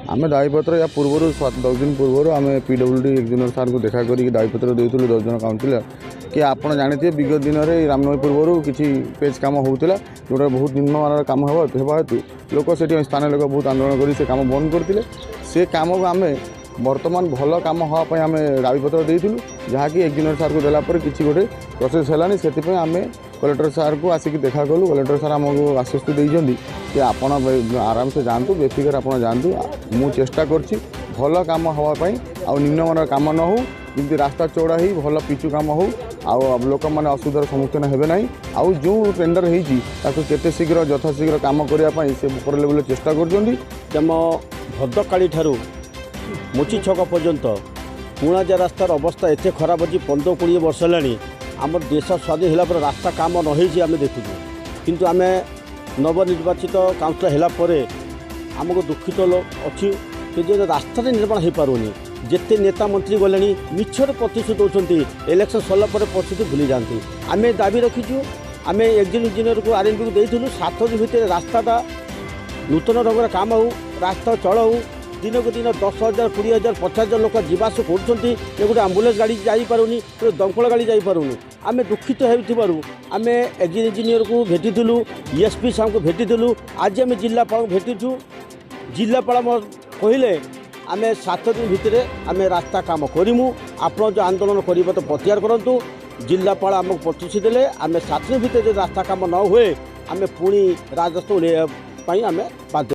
आम दायीपत्र या पूर्व 10 दिन पूर्व आम PWD इंजीनियर सार को देखा कर दायीपत्र देलु 10 जन काउंसिलर कि आपड़ जानते विगत दिन में रामनवमी पूर्व किसी पेज कम होता जोटा बहुत निम्नमान कम होगा हेतु लोक से स्थानीय लोक बहुत आंदोलन कर कम बंद करते से कम को आम बर्तमान भल कम हाँपाई आम दाबीपत्र देलु जहाँकि इंजीनियर सार को देलापर किसी गोटे प्रोसेस है से आम कलेक्टर सार को आसिक देखा कलु कलेक्टर सार आमको आश्वस्त देते कि आपण आराम से जातु बेफिकर आप जातु मु चेष्टा करछि भल कम हाँपाई आउ निम्नमान कम न हो जमी रास्ता चौड़ा ही भल पिचु कम हो आउ लोक मैंने असुविधार सम्मुखीन हेबे ना आउ जो टेंडर होते शीघ्र यथाशीघ्र कम करने से ऊपर लेवल चेष्टा कर भद्रकाली ठारू मुची छक पर्यंत पुणाजा रास्तार अवस्था एत खराब अच्छी 15-20 वर्ष है आम देश स्वाधीन होगापर रास्ता काम नही आम देखु किंतु आम नवनिर्वाचित काउंसिलर होगापर आमको दुखित अच्छी कि रास्ता निर्माण हो पारुनी जिते नेता मंत्री गले मिछर प्रतिश्रुति दौरान इलेक्शन सरला प्रतिश्रुति भूली जाती आम दाबी रखीचु आम इंजीनियर को RNB को देलु 7 दिन भितर रास्ताटा नूतन रंगर काम हो रास्ता चल हो दिन को दिन 10,000 20,000 50,000 लोक जीवास कर गोटे आम्बुलांस गाड़ी जापरूनी गोटे दमकल गाड़ी जापरूनी आम दुखित होम इंजीनियर को भेटीलु ESP साहब को भेटीलु आज आम जिलापाल भेटीचु जिलापाल कहले आम 7 दिन भितर आम रास्ता काम करूँ आप जो आंदोलन करवा तो प्रत्याहार करूँ जिलापाल आमको प्रतिश्रुति देले आम 7 दिन भितर जो रास्ता काम न हुए आम पुणी राजस्व आम बाध्य।